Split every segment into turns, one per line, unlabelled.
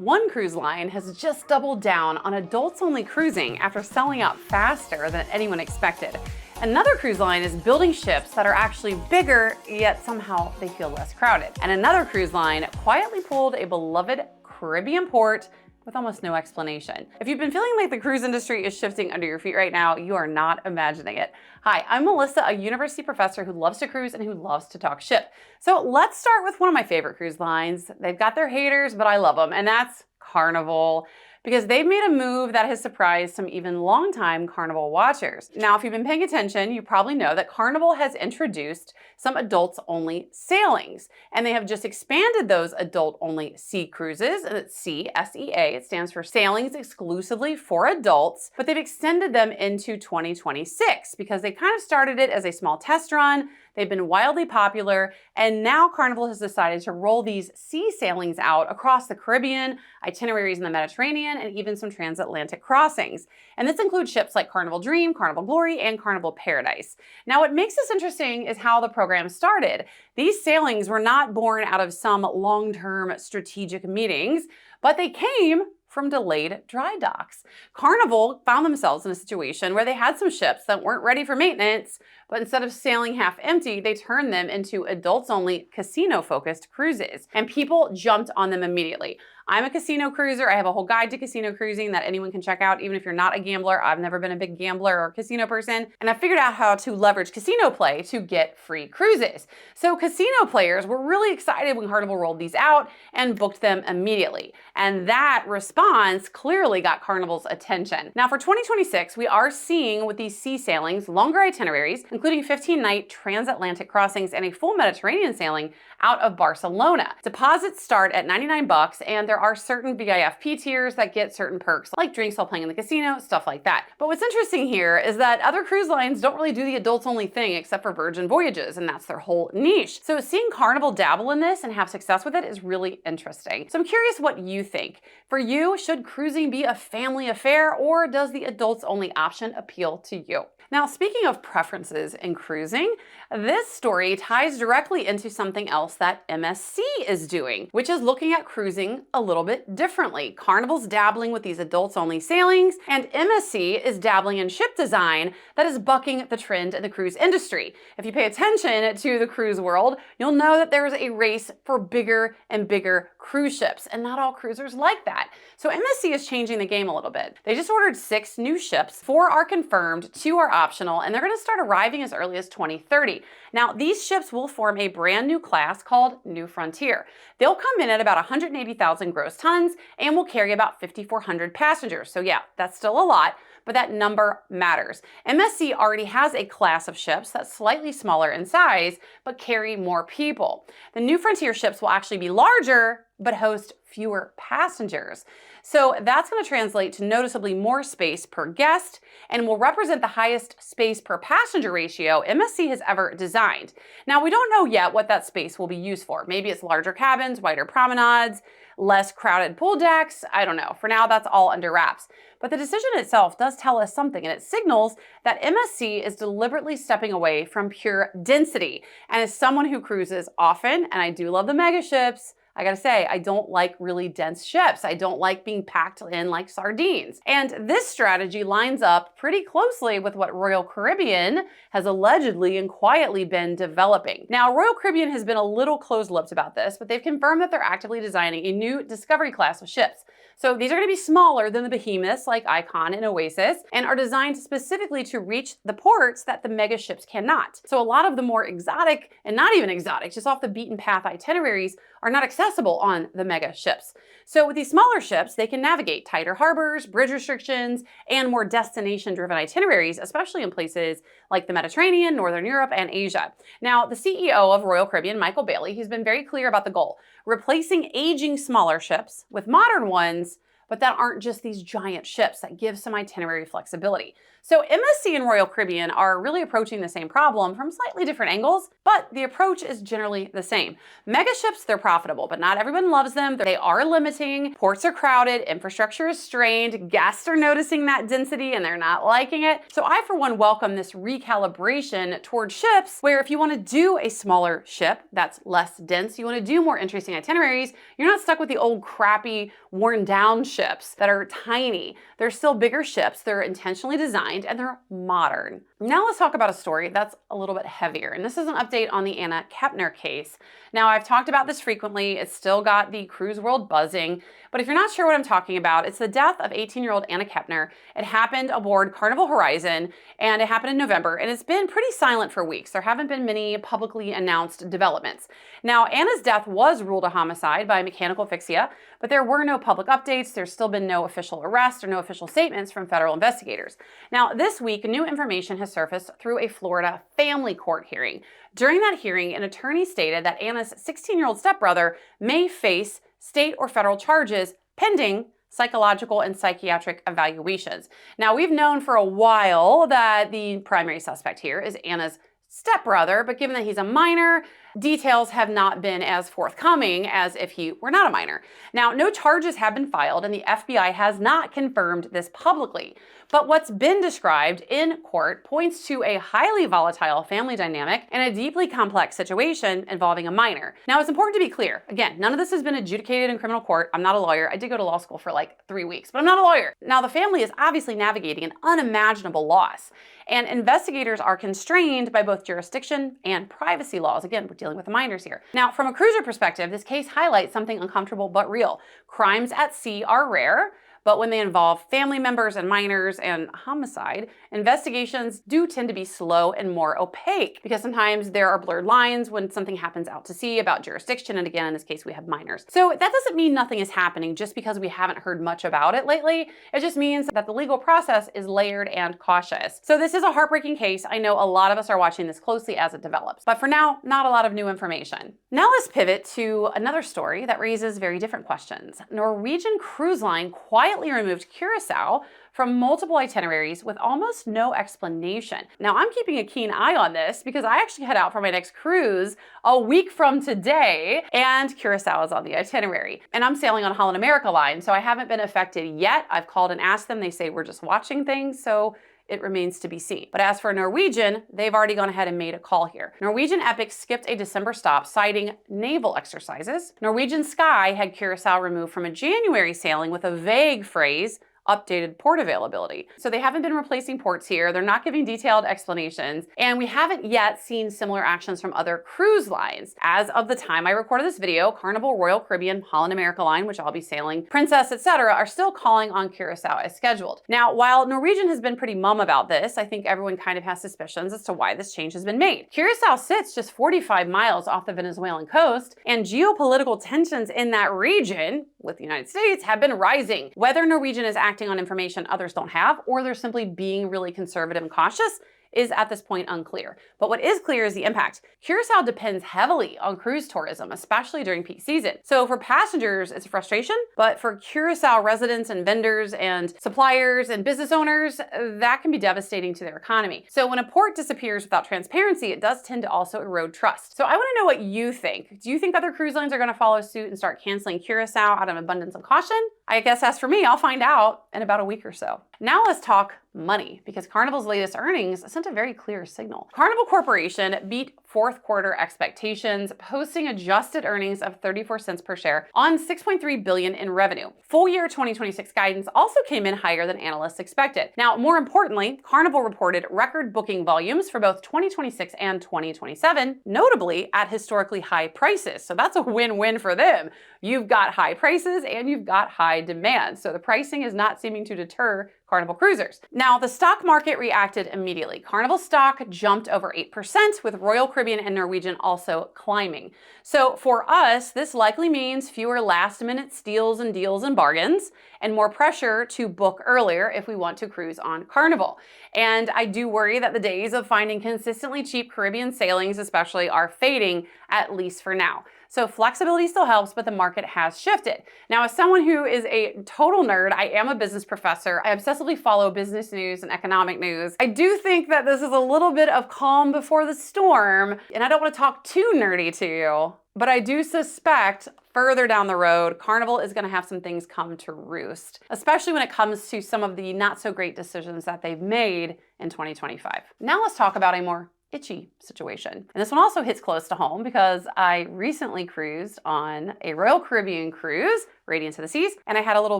One cruise line has just doubled down on adults-only cruising after selling out faster than anyone expected. Another cruise line is building ships that are actually bigger, yet somehow they feel less crowded. And another cruise line quietly pulled a beloved Caribbean port with almost no explanation. If you've been feeling like the cruise industry is shifting under your feet right now, you are not imagining it. Hi, I'm Melissa, a university professor who loves to cruise and who loves to talk ship. So let's start with one of my favorite cruise lines. They've got their haters, but I love them, and that's Carnival, because they've made a move that has surprised some even longtime Carnival watchers. Now, if you've been paying attention, you probably know that Carnival has introduced some adults-only sailings, and they have just expanded those adult-only sea cruises, and it's SEA, S-E-A, it stands for Sailings Exclusively for Adults, but they've extended them into 2026 because they kind of started it as a small test run. They've been wildly popular, and now Carnival has decided to roll these sea sailings out across the Caribbean, itineraries in the Mediterranean, and even some transatlantic crossings. And this includes ships like Carnival Dream, Carnival Glory, and Carnival Paradise. Now, what makes this interesting is how the program started. These sailings were not born out of some long-term strategic meetings, but they came from delayed dry docks. Carnival found themselves in a situation where they had some ships that weren't ready for maintenance, but instead of sailing half empty, they turned them into adults-only casino-focused cruises, and people jumped on them immediately. I'm a casino cruiser. I have a whole guide to casino cruising that anyone can check out, even if you're not a gambler. I've never been a big gambler or casino person, and I figured out how to leverage casino play to get free cruises. So casino players were really excited when Carnival rolled these out and booked them immediately. And that response clearly got Carnival's attention. Now for 2026, we are seeing with these sea sailings, longer itineraries, including 15-night transatlantic crossings and a full Mediterranean sailing out of Barcelona. Deposits start at $99, and there are certain VIFP tiers that get certain perks, like drinks while playing in the casino, stuff like that. But what's interesting here is that other cruise lines don't really do the adults-only thing except for Virgin Voyages, and that's their whole niche. So seeing Carnival dabble in this and have success with it is really interesting. So I'm curious what you think. For you, should cruising be a family affair, or does the adults-only option appeal to you? Now, speaking of preferences in cruising, this story ties directly into something else that MSC is doing, which is looking at cruising a little bit differently. Carnival's dabbling with these adults-only sailings, and MSC is dabbling in ship design that is bucking the trend in the cruise industry. If you pay attention to the cruise world, you'll know that there's a race for bigger and bigger cruise ships, and not all cruisers like that. So MSC is changing the game a little bit. They just ordered 6 new ships. 4 are confirmed, 2 are optional, and they're going to start arriving as early as 2030. Now, these ships will form a brand new class called New Frontier. They'll come in at about 180,000 gross tons and will carry about 5,400 passengers. So yeah, that's still a lot, but that number matters. MSC already has a class of ships that's slightly smaller in size, but carry more people. The New Frontier ships will actually be larger, but host fewer passengers. So that's going to translate to noticeably more space per guest and will represent the highest space per passenger ratio MSC has ever designed. Now, we don't know yet what that space will be used for. Maybe it's larger cabins, wider promenades, less crowded pool decks. I don't know. For now, that's all under wraps. But the decision itself does tell us something, and it signals that MSC is deliberately stepping away from pure density. And as someone who cruises often, and I do love the mega ships, I gotta say, I don't like really dense ships. I don't like being packed in like sardines. And this strategy lines up pretty closely with what Royal Caribbean has allegedly and quietly been developing. Now, Royal Caribbean has been a little closed-lipped about this, but they've confirmed that they're actively designing a new Discovery class of ships. So these are going to be smaller than the behemoths like Icon and Oasis, and are designed specifically to reach the ports that the mega ships cannot. So a lot of the more exotic, and not even exotic, just off the beaten path itineraries are not accessible on the mega ships. So with these smaller ships, they can navigate tighter harbors, bridge restrictions, and more destination-driven itineraries, especially in places like the Mediterranean, Northern Europe, and Asia. Now, the CEO of Royal Caribbean, Michael Bailey, he's been very clear about the goal: replacing aging smaller ships with modern ones, but that aren't just these giant ships that give some itinerary flexibility. So MSC and Royal Caribbean are really approaching the same problem from slightly different angles, but the approach is generally the same. Mega ships, they're profitable, but not everyone loves them. They are limiting, ports are crowded, infrastructure is strained, guests are noticing that density and they're not liking it. So I, for one, welcome this recalibration toward ships where if you want to do a smaller ship that's less dense, you want to do more interesting itineraries, you're not stuck with the old crappy, worn down ships that are tiny. They're still bigger ships, they're intentionally designed, and they're modern. Now let's talk about a story that's a little bit heavier, and this is an update on the Anna Kapner case. Now, I've talked about this frequently. It's still got the cruise world buzzing, but if you're not sure what I'm talking about, it's the death of 18-year-old Anna Kapner. It happened aboard Carnival Horizon, and it happened in November, and it's been pretty silent for weeks. There haven't been many publicly announced developments. Now, Anna's death was ruled a homicide by mechanical asphyxia, but there were no public updates. There's still been no official arrest or no official statements from federal investigators. Now, this week, new information has surfaced through a Florida family court hearing. During that hearing, an attorney stated that Anna's 16-year-old stepbrother may face state or federal charges pending psychological and psychiatric evaluations. Now, we've known for a while that the primary suspect here is Anna's stepbrother, but given that he's a minor, details have not been as forthcoming as if he were not a minor. Now, no charges have been filed, and the FBI has not confirmed this publicly. But what's been described in court points to a highly volatile family dynamic and a deeply complex situation involving a minor. Now, it's important to be clear. Again, none of this has been adjudicated in criminal court. I'm not a lawyer. I did go to law school for like 3 weeks, but I'm not a lawyer. Now, the family is obviously navigating an unimaginable loss, and investigators are constrained by both jurisdiction and privacy laws. Again, we're dealing with the minors here. Now, from a cruiser perspective, this case highlights something uncomfortable but real. Crimes at sea are rare, but when they involve family members and minors and homicide, investigations do tend to be slow and more opaque because sometimes there are blurred lines when something happens out to sea about jurisdiction. And again, in this case, we have minors. So that doesn't mean nothing is happening just because we haven't heard much about it lately. It just means that the legal process is layered and cautious. So this is a heartbreaking case. I know a lot of us are watching this closely as it develops, but for now, not a lot of new information. Now let's pivot to another story that raises very different questions. Norwegian Cruise Line quietly removed Curaçao from multiple itineraries with almost no explanation. Now, I'm keeping a keen eye on this because I actually head out for my next cruise a week from today, and Curaçao is on the itinerary. And I'm sailing on Holland America Line, so I haven't been affected yet. I've called and asked them. They say we're just watching things, so it remains to be seen. But as for Norwegian, they've already gone ahead and made a call here. Norwegian Epic skipped a December stop, citing naval exercises. Norwegian Sky had Curaçao removed from a January sailing with a vague phrase, updated port availability. So they haven't been replacing ports here. They're not giving detailed explanations. And we haven't yet seen similar actions from other cruise lines. As of the time I recorded this video, Carnival, Royal Caribbean, Holland America Line, which I'll be sailing, Princess, etc., are still calling on Curaçao as scheduled. Now, while Norwegian has been pretty mum about this, I think everyone kind of has suspicions as to why this change has been made. Curaçao sits just 45 miles off the Venezuelan coast, and geopolitical tensions in that region with the United States have been rising. Whether Norwegian is acting on information others don't have, or they're simply being really conservative and cautious, is at this point unclear. But what is clear is the impact. Curaçao depends heavily on cruise tourism, especially during peak season. So for passengers, it's a frustration, but for Curaçao residents and vendors and suppliers and business owners, that can be devastating to their economy. So when a port disappears without transparency, it does tend to also erode trust. So I want to know what you think. Do you think other cruise lines are going to follow suit and start canceling Curaçao out of abundance of caution? I guess as for me, I'll find out in about a week or so. Now let's talk money, because Carnival's latest earnings sent a very clear signal. Carnival Corporation beat fourth quarter expectations, posting adjusted earnings of 34 cents per share on $6.3 billion in revenue. Full year 2026 guidance also came in higher than analysts expected. Now, more importantly, Carnival reported record booking volumes for both 2026 and 2027, notably at historically high prices. So that's a win-win for them. You've got high prices and you've got high demand. So the pricing is not seeming to deter Carnival cruisers. Now, the stock market reacted immediately. Carnival stock jumped over 8%, with Royal Caribbean and Norwegian also climbing. So for us, this likely means fewer last-minute steals and deals and bargains, and more pressure to book earlier if we want to cruise on Carnival. And I do worry that the days of finding consistently cheap Caribbean sailings especially are fading, at least for now. So flexibility still helps, but the market has shifted. Now, as someone who is a total nerd, I am a business professor. I obsessively follow business news and economic news. I do think that this is a little bit of calm before the storm, and I don't want to talk too nerdy to you, but I do suspect further down the road, Carnival is going to have some things come to roost, especially when it comes to some of the not so great decisions that they've made in 2025. Now let's talk about a more itchy situation. And this one also hits close to home because I recently cruised on a Royal Caribbean cruise, Radiance of the Seas, and I had a little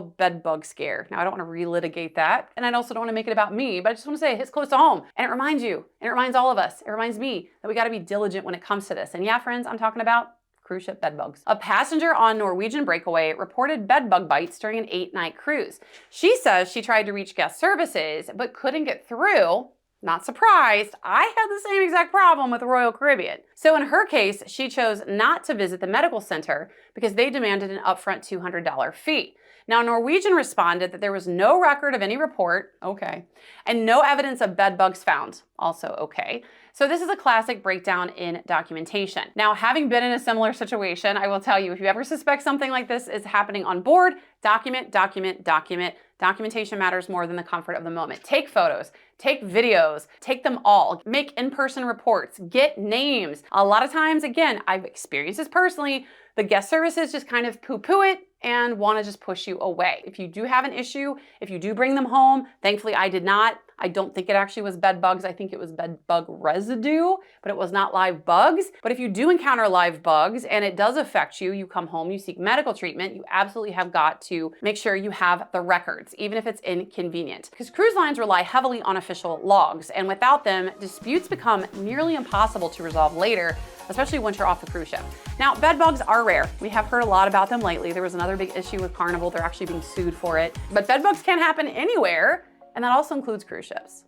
bed bug scare. Now I don't want to relitigate that, and I also don't want to make it about me, but I just want to say it hits close to home. And it reminds you, and it reminds all of us, it reminds me that we got to be diligent when it comes to this. And yeah, friends, I'm talking about cruise ship bed bugs. A passenger on Norwegian Breakaway reported bed bug bites during an 8-night cruise. She says she tried to reach guest services, but couldn't get through. Not surprised, I had the same exact problem with Royal Caribbean. So in her case, she chose not to visit the medical center because they demanded an upfront $200 fee. Now, Norwegian responded that there was no record of any report, okay, and no evidence of bed bugs found, also okay. So this is a classic breakdown in documentation. Now, having been in a similar situation, I will tell you, if you ever suspect something like this is happening on board, document, document, document. Documentation matters more than the comfort of the moment. Take photos, take videos, take them all, make in-person reports, get names. A lot of times, again, I've experienced this personally, the guest services just kind of poo-poo it and want to just push you away. If you do have an issue, if you do bring them home, thankfully I did not. I don't think it actually was bed bugs. I think it was bed bug residue, but it was not live bugs. But if you do encounter live bugs and it does affect you, you come home, you seek medical treatment, you absolutely have got to make sure you have the records, even if it's inconvenient. Because cruise lines rely heavily on official logs, and without them, disputes become nearly impossible to resolve later, especially once you're off the cruise ship. Now, bed bugs are rare. We have heard a lot about them lately. There was another big issue with Carnival. They're actually being sued for it. But bed bugs can happen anywhere, and that also includes cruise ships.